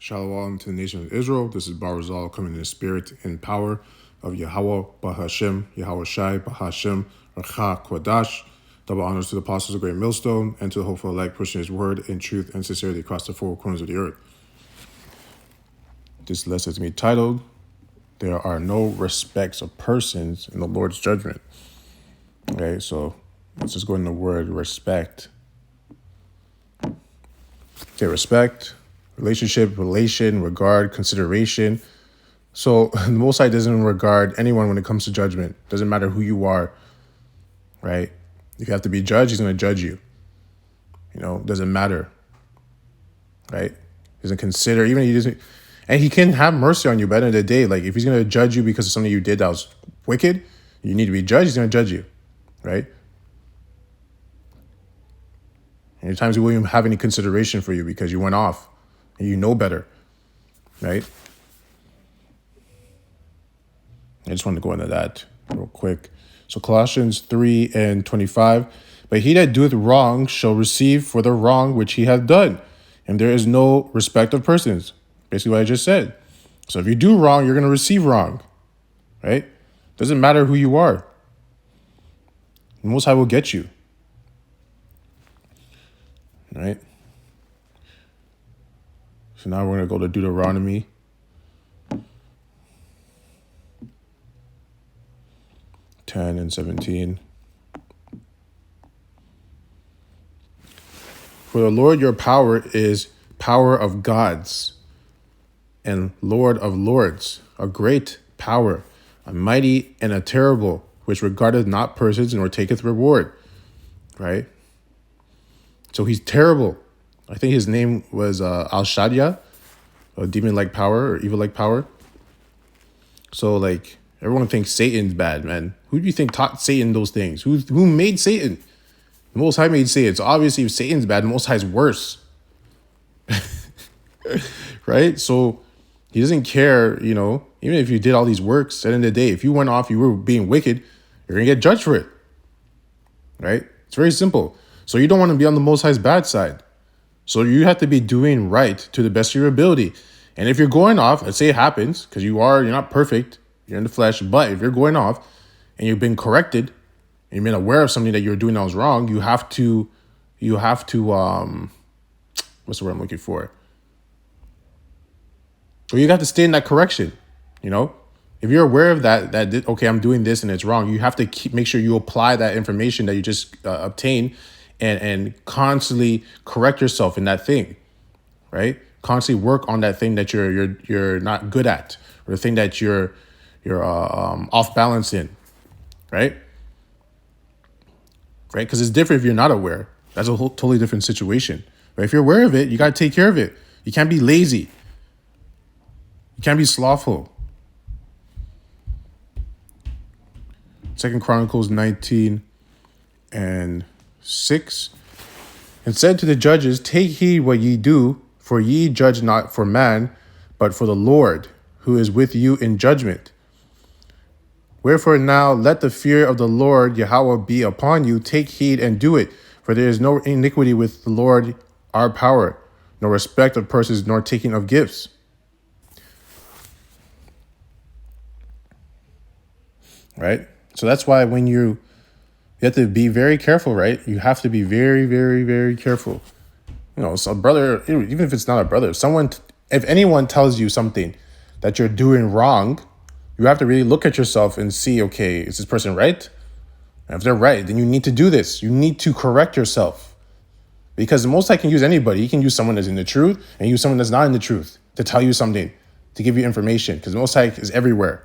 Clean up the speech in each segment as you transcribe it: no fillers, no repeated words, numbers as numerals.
Shalom to the nation of Israel. This is Barzal coming in the spirit and power of Yahweh Bahashem, Yahweh Shai Bahashem, Racha Kwadash. Double honors to the apostles of Great Millstone and to the hopeful elect pushing his word in truth and sincerity across the four corners of the earth. This lesson is to be titled, There Are No Respects of Persons in the Lord's Judgment. Okay, so let's just go into the word respect. Okay, respect. Relationship, relation, regard, consideration. So the Most High doesn't regard anyone when it comes to judgment. Doesn't matter who you are, right? If you have to be judged, he's going to judge you. Doesn't matter, right? He doesn't consider, even he doesn't, and he can have mercy on you. But at the end of the day, like if he's going to judge you because of something you did that was wicked, you need to be judged, he's going to judge you, right? And at times he won't even have any consideration for you because you went off. And you know better, right? I just wanted to go into that real quick. So Colossians 3:25, but he that doeth wrong shall receive for the wrong which he hath done. And there is no respect of persons. Basically what I just said. So if you do wrong, you're going to receive wrong, right? Doesn't matter who you are. The Most High will get you, right? So now we're going to go to Deuteronomy. Ten and 17. For the Lord your power is power of gods and Lord of lords, a great power, a mighty and a terrible, which regardeth not persons nor taketh reward, right? So he's terrible. I think his name was Al-Shaddai, a demon-like power or evil-like power. So like everyone thinks Satan's bad, man. Who do you think taught Satan those things? Who made Satan? The Most High made Satan. So obviously if Satan's bad, the Most High's worse. Right? So he doesn't care, even if you did all these works, at the end of the day, if you went off, you were being wicked, you're going to get judged for it. Right? It's very simple. So you don't want to be on the Most High's bad side. So you have to be doing right to the best of your ability. And if you're going off, let's say it happens, because you're not perfect, you're in the flesh, but if you're going off and you've been corrected, and you've been aware of something that you're doing that was wrong, you have to, what's the word I'm looking for? Or you have to stay in that correction, If you're aware of that, okay, I'm doing this and it's wrong, you have to make sure you apply that information that you just obtained and constantly correct yourself in that thing, right? Constantly work on that thing that you're not good at, or the thing that you're off balance in, right? Right? Because it's different if you're not aware. That's a whole totally different situation. But if you're aware of it, you got to take care of it. You can't be lazy. You can't be slothful. 2 Chronicles 19:6. And said to the judges, take heed what ye do, for ye judge not for man, but for the Lord, who is with you in judgment. Wherefore now let the fear of the Lord Yahweh be upon you. Take heed and do it. For there is no iniquity with the Lord our power, no respect of persons, nor taking of gifts. Right? So that's why when you have to be very careful, right? You have to be very, very, very careful. So a brother, even if it's not a brother, if anyone tells you something that you're doing wrong, you have to really look at yourself and see, okay, is this person right? And if they're right, then you need to do this. You need to correct yourself. Because the Most High can use anybody. He can use someone that's in the truth and use someone that's not in the truth to tell you something, to give you information. Because the Most High is everywhere.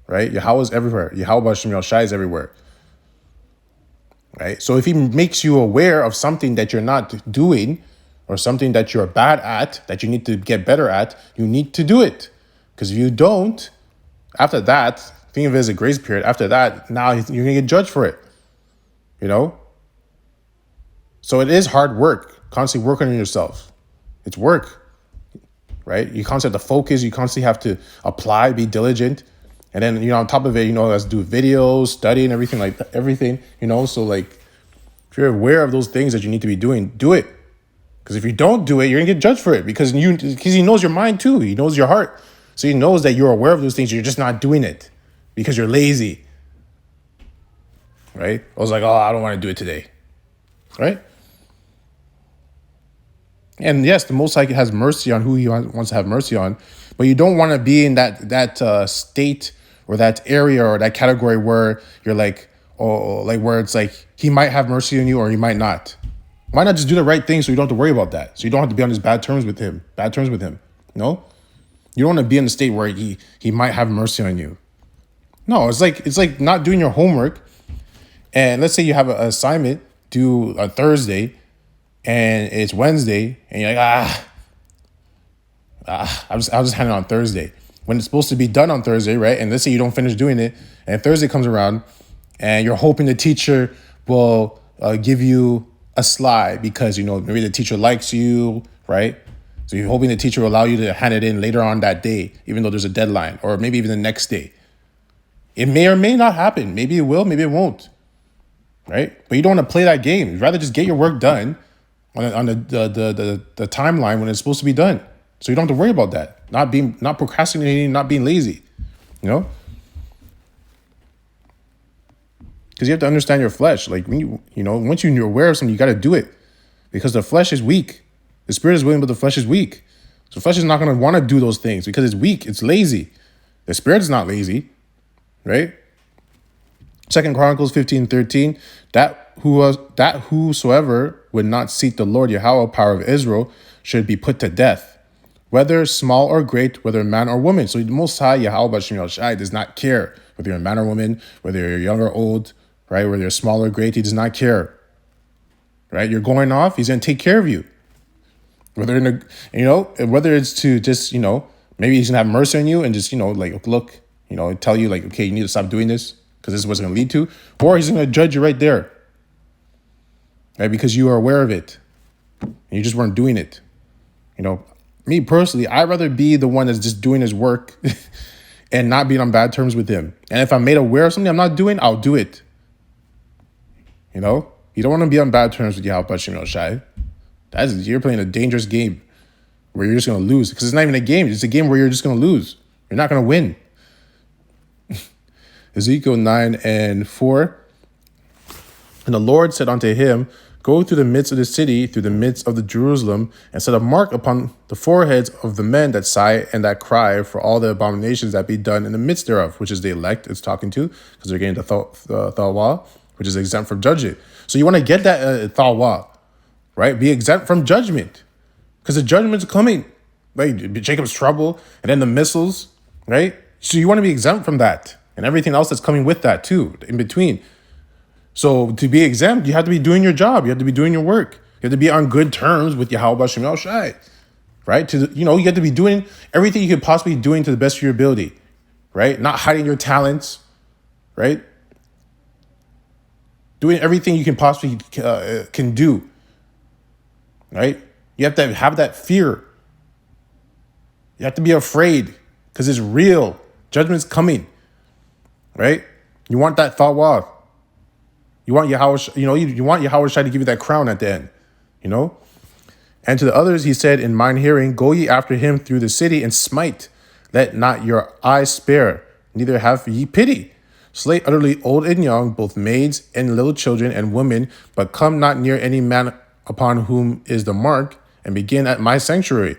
Right? Yahweh is everywhere. Yahweh Bashem Yahweh Shai is everywhere. Right? So if he makes you aware of something that you're not doing or something that you're bad at, that you need to get better at, you need to do it. Because if you don't, after that, think of it as a grace period. After that, now you're going to get judged for it. So it is hard work, constantly working on yourself. It's work, right? You constantly have to focus. You constantly have to apply, be diligent. And then, on top of it, let's do videos, study and everything like that, everything, So like, if you're aware of those things that you need to be doing, do it. Because if you don't do it, you're gonna get judged for it because he knows your mind too. He knows your heart. So he knows that you're aware of those things. You're just not doing it because you're lazy. Right? I was like, oh, I don't want to do it today. Right? And yes, the Most High has mercy on who he wants to have mercy on, but you don't want to be in that state or that area or that category where you're like, oh, like where it's like he might have mercy on you or he might not. Why not just do the right thing so you don't have to worry about that? So you don't have to be on his bad terms with him. No, you don't want to be in the state where he might have mercy on you. No, it's like not doing your homework. And let's say you have an assignment due on Thursday, and it's Wednesday, and you're like, I'll just hand it on Thursday when it's supposed to be done on Thursday, right? And let's say you don't finish doing it, and Thursday comes around, and you're hoping the teacher will give you a slide because maybe the teacher likes you, right? So you're hoping the teacher will allow you to hand it in later on that day, even though there's a deadline, or maybe even the next day. It may or may not happen. Maybe it will, maybe it won't, right? But you don't want to play that game. You'd rather just get your work done on the timeline when it's supposed to be done. So you don't have to worry about that. Not procrastinating, not being lazy, Because you have to understand your flesh. Like when once you're aware of something, you got to do it because the flesh is weak. The spirit is willing, but the flesh is weak. So the flesh is not going to want to do those things because it's weak. It's lazy. The spirit is not lazy, right? 2 Chronicles 15:13, that whosoever would not seek the Lord Yahweh, power of Israel, should be put to death, whether small or great, whether man or woman. So the Most High Yahweh B'Shem Shai does not care whether you're a man or woman, whether you're young or old, right? Whether you're small or great, he does not care, right? You're going off, he's going to take care of you. Whether whether it's to just maybe he's gonna have mercy on you and just like look, tell you like, okay, you need to stop doing this because this is what's going to lead to, or he's going to judge you right there, right? Because you are aware of it and you just weren't doing it. Me personally, I'd rather be the one that's just doing his work and not being on bad terms with him. And if I'm made aware of something I'm not doing, I'll do it. You don't want to be on bad terms with Yahweh B'Shem Shai. You're playing a dangerous game where you're just going to lose because it's not even a game. It's a game where you're just going to lose. You're not going to win. Ezekiel 9:4. And the Lord said unto him, go through the midst of the city, through the midst of the Jerusalem, and set a mark upon the foreheads of the men that sigh and that cry for all the abominations that be done in the midst thereof, which is the elect it's talking to, because they're getting the Thawa, which is exempt from judgment. So you want to get that Thawa, right? Be exempt from judgment, because the judgment's coming, right? Jacob's trouble, and then the missiles, right? So you want to be exempt from that, and everything else that's coming with that too, in between. So to be exempt, you have to be doing your job. You have to be doing your work. You have to be on good terms with Yahweh B'Shem Shai, right? You have to be doing everything you could possibly be doing to the best of your ability, right? Not hiding your talents, right? Doing everything you can possibly can do, right? You have to have that fear. You have to be afraid because it's real. Judgment's coming, right? You want that Thawa. You want Yahweh, you want Yahweh Shai to give you that crown at the end, And to the others he said, in mine hearing, go ye after him through the city and smite. Let not your eyes spare, neither have ye pity. Slay utterly old and young, both maids and little children and women, but come not near any man upon whom is the mark, and begin at my sanctuary.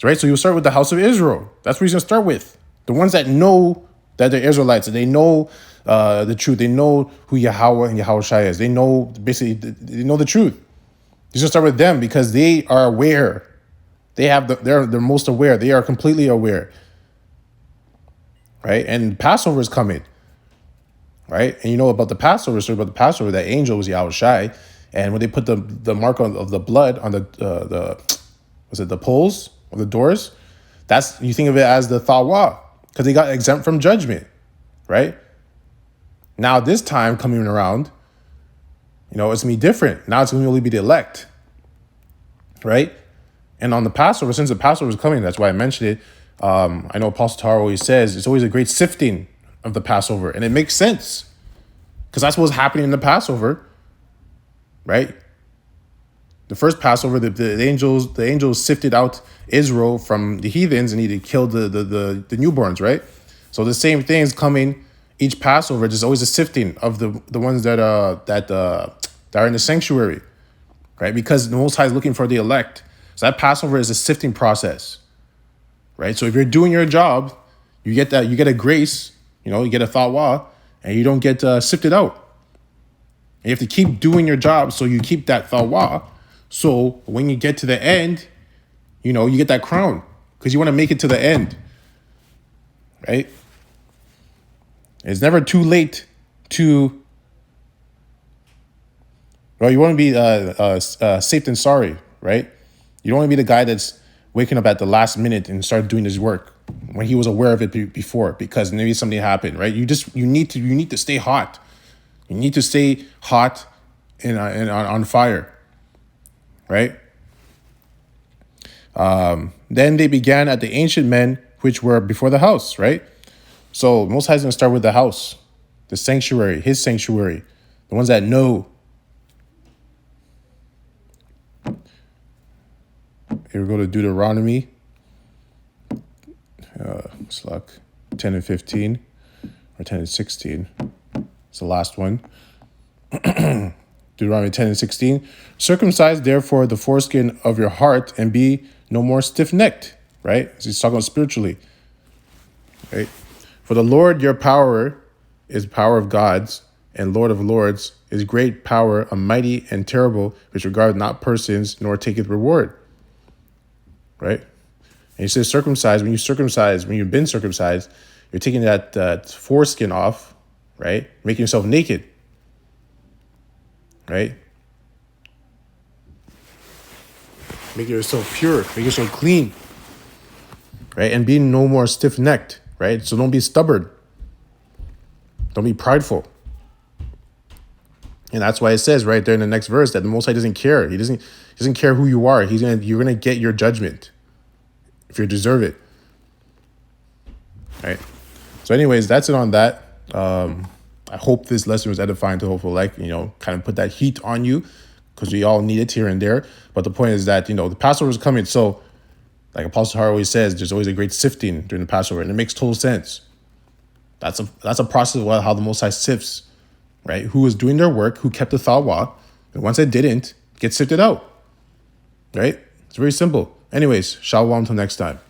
Right? So you'll start with the house of Israel. That's what he's going to start with. The ones that know that they're Israelites, and they know the truth. They know who Yahweh and Yahweh Shai is. They know, basically, they know the truth. He's going to start with them because they are aware. They're most aware. They are completely aware. Right? And Passover is coming. Right? And about the Passover, story about the Passover, that angel was Yahweh Shai. And when they put the mark of the blood on the poles of the doors, you think of it as the Thawa, because they got exempt from judgment, right? Now this time coming around, it's going to be different. Now it's going to only be the elect, right? And on the Passover, since the Passover is coming, that's why I mentioned it. I know Apostle Taro always says it's always a great sifting of the Passover, and it makes sense because that's what's happening in the Passover, right? The first Passover, the angels sifted out Israel from the heathens and he killed the newborns, right? So the same thing is coming each Passover. There's always a sifting of the ones that are in the sanctuary, right? Because the Most High is looking for the elect. So that Passover is a sifting process, right? So if you're doing your job, you get a grace, you get a thawa, and you don't get sifted out. And you have to keep doing your job so you keep that thawa. So when you get to the end, you get that crown because you want to make it to the end, right? It's never too late to. Well, you want to be safe than sorry, right? You don't want to be the guy that's waking up at the last minute and start doing his work when he was aware of it before because maybe something happened, right? You need to stay hot. You need to stay hot and on fire, right? Then they began at the ancient men which were before the house, right? So Most High is going to start with the house, the sanctuary, his sanctuary, the ones that know. Here we go to Deuteronomy, 10 and 15, or 10 and 16. It's the last one. Deuteronomy 10 and 16. Circumcise therefore the foreskin of your heart and be no more stiff-necked, right? So he's talking about spiritually, right? For the Lord your power is power of gods, and Lord of lords is great power, a mighty and terrible, which regard not persons, nor taketh reward. Right? And he says circumcise, when you've been circumcised, you're taking that foreskin off, right? Making yourself naked. Right? Making yourself pure, making yourself clean. Right? And being no more stiff-necked, right? So don't be stubborn. Don't be prideful. And that's why it says right there in the next verse that the Most High doesn't care. He doesn't care who you are. You're gonna get your judgment if you deserve it. Right. So, anyways, that's it on that. I hope this lesson was edifying to hopefully kind of put that heat on you because we all need it here and there. But the point is that the Passover is coming. So, like Apostle Har always says, there's always a great sifting during the Passover, and it makes total sense. That's a process of how the Most High sifts. Right? Who was doing their work, who kept the thawa, and once it didn't, get sifted out. Right? It's very simple. Anyways, shalom until next time.